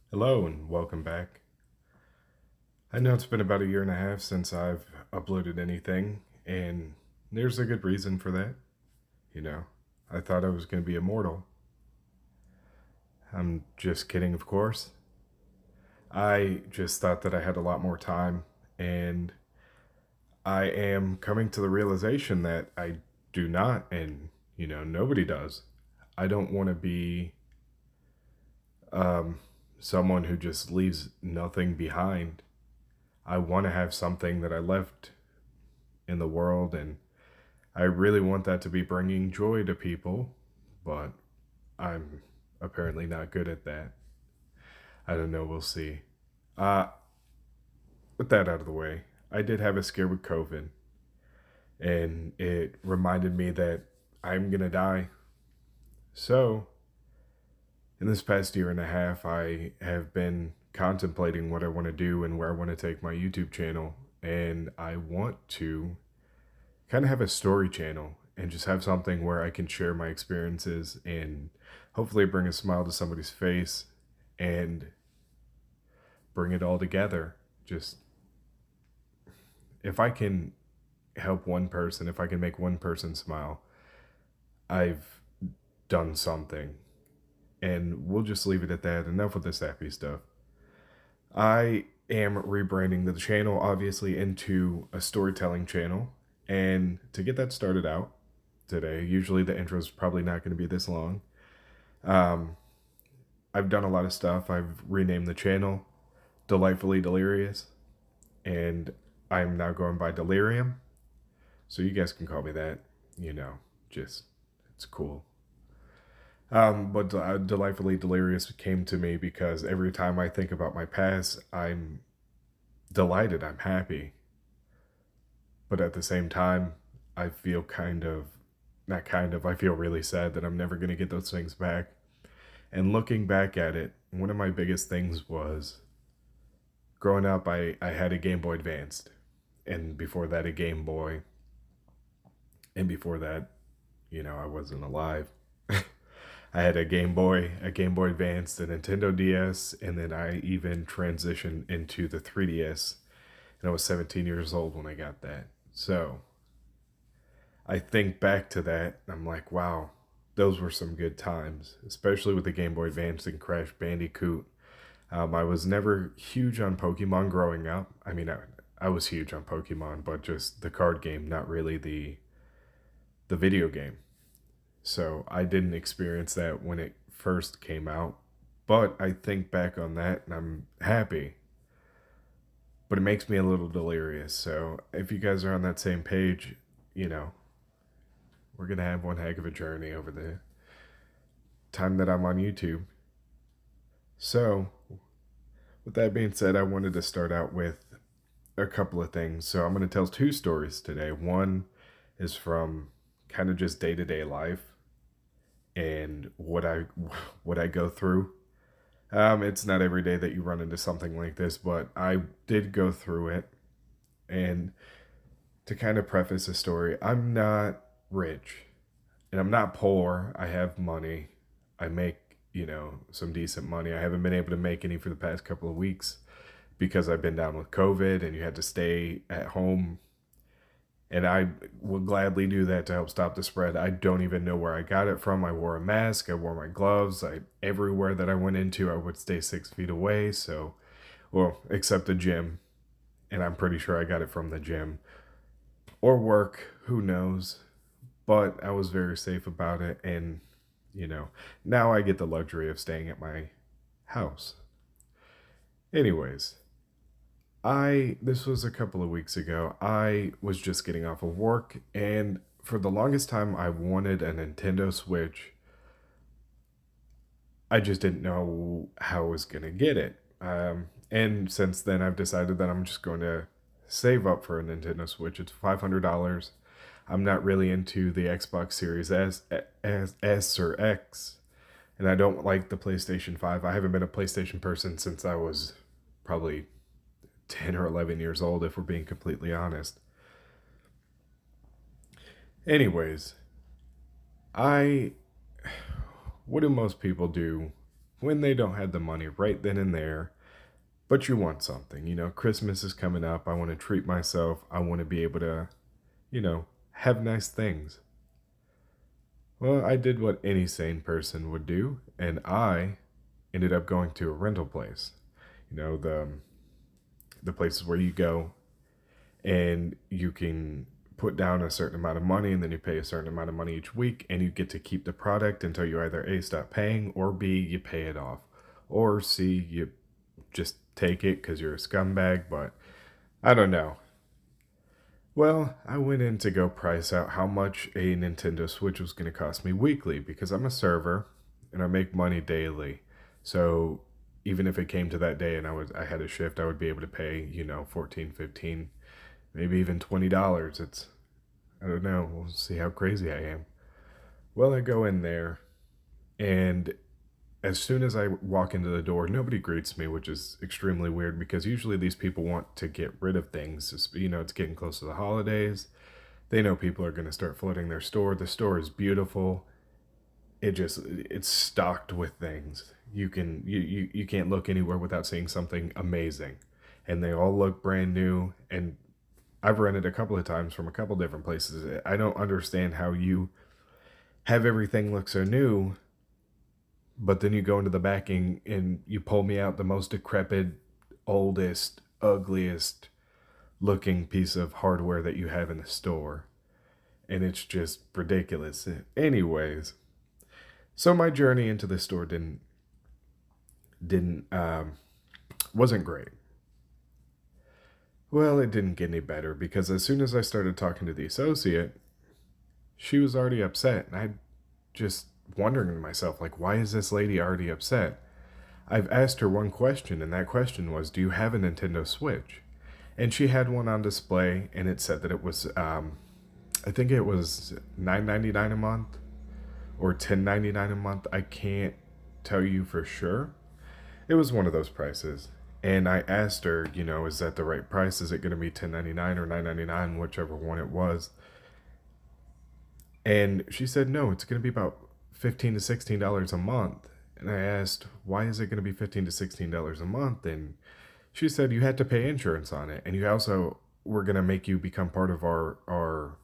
Hello and welcome back. I know it's been about a year and a half since I've uploaded anything, and there's a good reason for that. You know, I thought I was going to be immortal. I'm just kidding, of course. I just thought that I had a lot more time, and I am coming to the realization that I do not, and nobody does. I don't want to be um, someone who just leaves nothing behind. I want to have something that I left in the world, and I really want that to be bringing joy to people, but I'm apparently not good at that. I don't know, we'll see. Uh with that out of the way, I did have a scare with COVID, and it reminded me that I'm going to die. So, in this past year and a half, I have been contemplating what I want to do and where I want to take my YouTube channel, and I want to kind of have a story channel and just have something where I can share my experiences and hopefully bring a smile to somebody's face and bring it all together. Just if I can help one person, if I can make one person smile, I've done something. And we'll just leave it at that. Enough with this happy stuff. I am rebranding the channel, obviously, into a storytelling channel. And to get that started out today, usually the intro is probably not going to be this long. Um, I've done a lot of stuff. I've renamed the channel Delightfully Delirious, and I'm now going by Delirium. So you guys can call me that. You know, just it's cool. But Delightfully Delirious came to me because every time I think about my past, I'm delighted, I'm happy. But at the same time, I feel not kind of, I feel really sad that I'm never going to get those things back. And looking back at it, one of my biggest things was growing up, I had a Game Boy Advanced. And before that, a Game Boy. And before that, I wasn't alive. I had a Game Boy Advance, a Nintendo DS, and then I even transitioned into the 3DS. And I was 17 years old when I got that. So I think back to that, I'm like, wow, those were some good times, especially with the Game Boy Advance and Crash Bandicoot. I was never huge on Pokemon growing up. I mean, I was huge on Pokemon, but just the card game, not really the video game. So I didn't experience that when it first came out. But I think back on that and I'm happy. But it makes me a little delirious. So if you guys are on that same page, you know, we're going to have one heck of a journey over the time that I'm on YouTube. So, with that being said, I wanted to start out with a couple of things. So, I'm going to tell two stories today. One is from kind of just day-to-day life and what I go through. It's not every day that you run into something like this, but I did go through it. And to kind of preface the story, I'm not rich and I'm not poor. I have money. I make, some decent money. I haven't been able to make any for the past couple of weeks because I've been down with COVID and you had to stay at home. And I will gladly do that to help stop the spread. I don't even know where I got it from. I wore a mask. I wore my gloves. Everywhere that I went into, I would stay 6 feet away. So, well, except the gym. And I'm pretty sure I got it from the gym or work. Who knows? But I was very safe about it. And, now I get the luxury of staying at my house. Anyways, this was a couple of weeks ago. I was just getting off of work, and for the longest time, I wanted a Nintendo Switch. I just didn't know how I was gonna get it. And since then, I've decided that I'm just going to save up for a Nintendo Switch. It's $500. I'm not really into the Xbox Series S or X, and I don't like the PlayStation 5. I haven't been a PlayStation person since I was probably 10 or 11 years old, if we're being completely honest. Anyways, I what do most people do when they don't have the money right then and there, but you want something. Christmas is coming up. I want to treat myself. I want to be able to, have nice things. Well, I did what any sane person would do, and I ended up going to a rental place. The places where you go and you can put down a certain amount of money and then you pay a certain amount of money each week and you get to keep the product until you either A, stop paying, or B, you pay it off, or C, you just take it because you're a scumbag. But I don't know. Well, I went in to go price out how much a Nintendo Switch was going to cost me weekly because I'm a server and I make money daily. So even if it came to that day and I had a shift, I would be able to pay, 14, 15, maybe even $20. I don't know. We'll see how crazy I am. Well, I go in there, and as soon as I walk into the door, nobody greets me, which is extremely weird because usually these people want to get rid of things. It's getting close to the holidays. They know people are going to start flooding their store. The store is beautiful. It's stocked with things. You can't look anywhere without seeing something amazing. And they all look brand new, and I've rented a couple of times from a couple different places. I don't understand how you have everything look so new, but then you go into the backing and you pull me out the most decrepit, oldest, ugliest looking piece of hardware that you have in the store. And it's just ridiculous. Anyways, so my journey into the store didn't wasn't great. Well, it didn't get any better because as soon as I started talking to the associate, she was already upset. And I just wondering to myself, like, why is this lady already upset? I've asked her one question, and that question was, do you have a Nintendo Switch? And she had one on display, and it said that it was, I think it was $9.99 a month or $10.99 a month. I can't tell you for sure. It was one of those prices. And I asked her, is that the right price? Is it going to be $10.99 or $9.99, whichever one it was? And she said, no, it's going to be about $15 to $16 a month. And I asked, why is it going to be $15 to $16 a month? And she said, you had to pay insurance on it. And you also were going to make you become part of our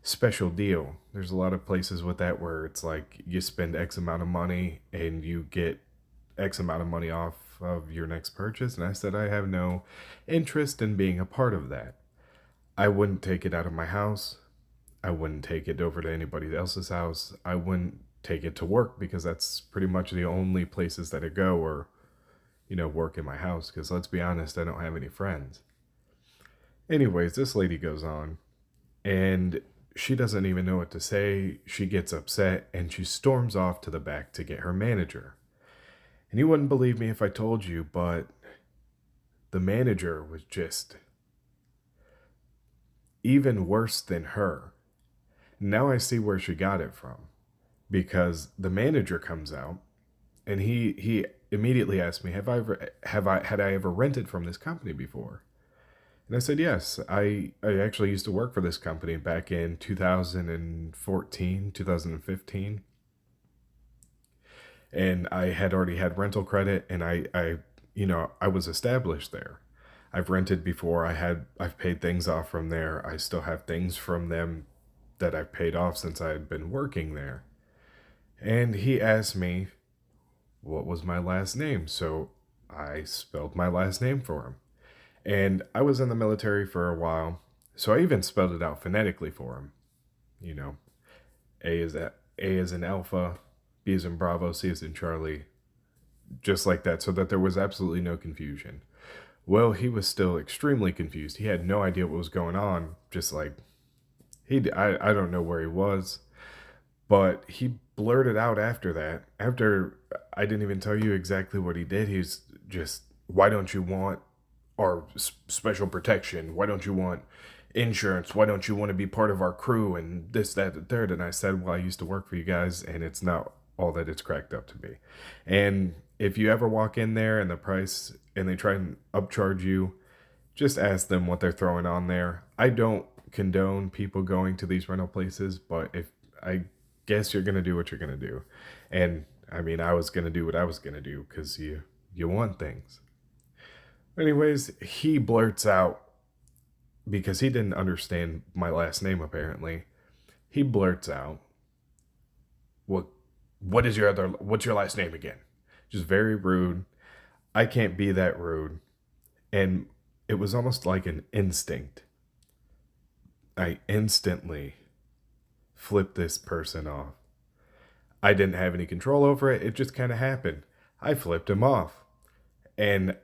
special deal. There's a lot of places with that where it's like you spend X amount of money and you get X amount of money off of your next purchase. And I said, I have no interest in being a part of that. I wouldn't take it out of my house. I wouldn't take it over to anybody else's house. I wouldn't take it to work because that's pretty much the only places that I go or, work in my house. Because let's be honest, I don't have any friends. Anyways, this lady goes on and she doesn't even know what to say. She gets upset and she storms off to the back to get her manager. And you wouldn't believe me if I told you, but the manager was just even worse than her. Now I see where she got it from. Because the manager comes out and he immediately asked me, had I ever rented from this company before? And I said, yes, I actually used to work for this company back in 2014, 2015. And I had already had rental credit and I was established there. I've rented before. I've paid things off from there. I still have things from them that I've paid off since I had been working there. And he asked me what was my last name. So I spelled my last name for him. And I was in the military for a while. So I even spelled it out phonetically for him. A is in Alpha, B is in Bravo, C is in Charlie. Just like that, so that there was absolutely no confusion. Well, he was still extremely confused. He had no idea what was going on. Just like, I don't know where he was. But he blurted out after that. After I didn't even tell you exactly what he did. He's just, why don't you want our special protection? Why don't you want insurance? Why don't you want to be part of our crew? And this, that, and third. And I said, well, I used to work for you guys and it's not all that it's cracked up to be. And if you ever walk in there and the price and they try and upcharge you, just ask them what they're throwing on there. I don't condone people going to these rental places, but if I guess you're going to do what you're going to do. And I mean, I was going to do what I was going to do because you want things. Anyways, he blurts out, because he didn't understand my last name apparently. He blurts out, "What what's your last name again?" Just very rude. I can't be that rude. And it was almost like an instinct. I instantly flipped this person off. I didn't have any control over it. It just kind of happened. I flipped him off. And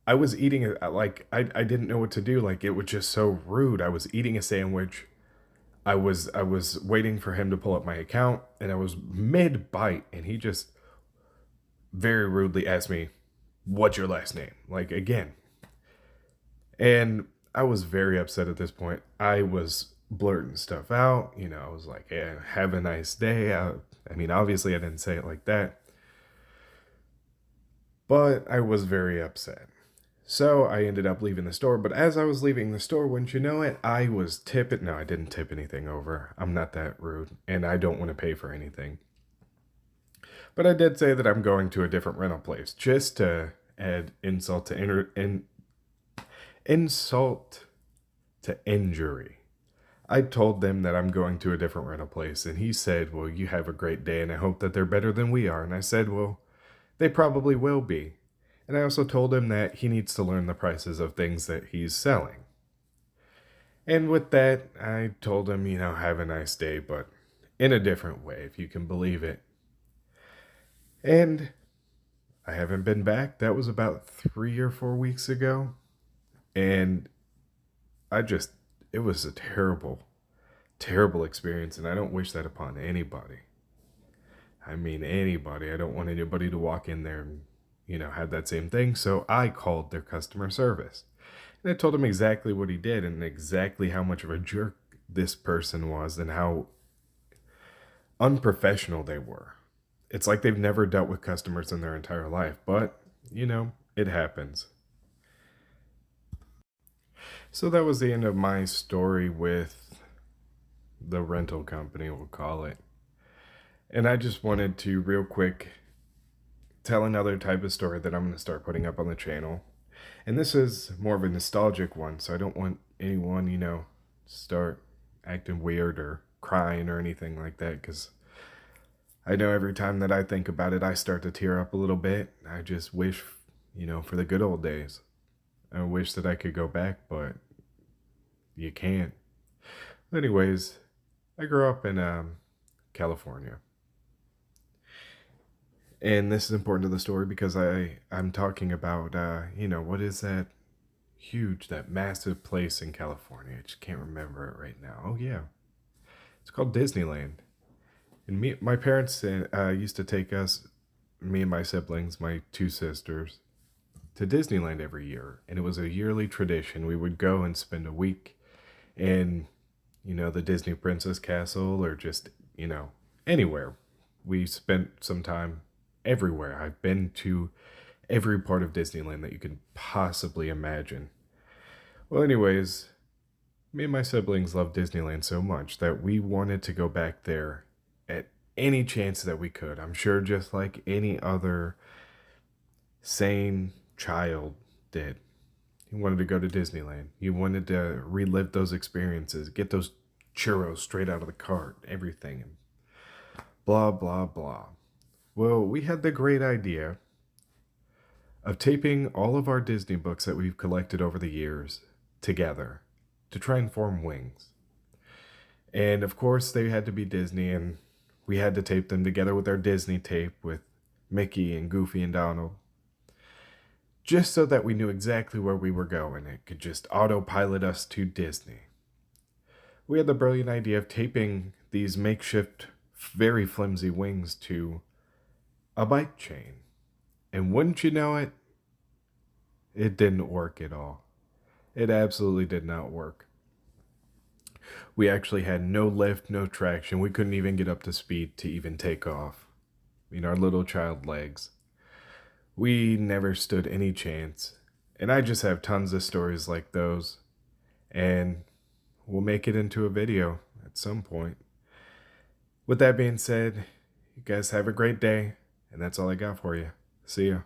I was eating it like I didn't know what to do. Like it was just so rude. I was eating a sandwich. I was waiting for him to pull up my account, and I was mid bite, and he just very rudely asked me, "What's your last name?" Like again. And I was very upset at this point. I was blurting stuff out. I was like, "Yeah, have a nice day." I mean, obviously, I didn't say it like that, but I was very upset. So I ended up leaving the store. But as I was leaving the store, wouldn't you know it, I was tipping. No, I didn't tip anything over. I'm not that rude, and I don't want to pay for anything. But I did say that I'm going to a different rental place just to add insult to injury. I told them that I'm going to a different rental place, and he said, "Well, you have a great day, and I hope that they're better than we are." And I said, "Well, they probably will be." And I also told him that he needs to learn the prices of things that he's selling. And with that, I told him, have a nice day, but in a different way, if you can believe it. And I haven't been back. That was about 3 or 4 weeks ago. And I just, it was a terrible, terrible experience. And I don't wish that upon anybody. I mean, anybody. I don't want anybody to walk in there and, have that same thing. So I called their customer service. And I told him exactly what he did and exactly how much of a jerk this person was and how unprofessional they were. It's like they've never dealt with customers in their entire life, but, it happens. So that was the end of my story with the rental company, we'll call it. And I just wanted to, real quick, tell another type of story that I'm going to start putting up on the channel. And this is more of a nostalgic one, so I don't want anyone, start acting weird or crying or anything like that, because I know every time that I think about it, I start to tear up a little bit. I just wish, for the good old days. I wish that I could go back, but you can't. Anyways, I grew up in California. And this is important to the story because I'm talking about, what is that that massive place in California? I just can't remember it right now. Oh, yeah. It's called Disneyland. And my parents used to take us, me and my siblings, my two sisters, to Disneyland every year. And it was a yearly tradition. We would go and spend a week in, the Disney Princess Castle or just, anywhere. We spent some time everywhere. I've been to every part of Disneyland that you can possibly imagine. Well, anyways, me and my siblings love Disneyland so much that we wanted to go back there at any chance that we could. I'm sure just like any other sane child did. You wanted to go to Disneyland. You wanted to relive those experiences, get those churros straight out of the cart, everything, and blah, blah, blah. Well, we had the great idea of taping all of our Disney books that we've collected over the years together to try and form wings. And of course, they had to be Disney, and we had to tape them together with our Disney tape with Mickey and Goofy and Donald, just so that we knew exactly where we were going. It could just autopilot us to Disney. We had the brilliant idea of taping these makeshift, very flimsy wings to a bike chain. And wouldn't you know it, it didn't work at all. It absolutely did not work. We actually had no lift, no traction. We couldn't even get up to speed to even take off. Our little child legs. We never stood any chance. And I just have tons of stories like those. And we'll make it into a video at some point. With that being said, you guys have a great day. And that's all I got for you. See ya.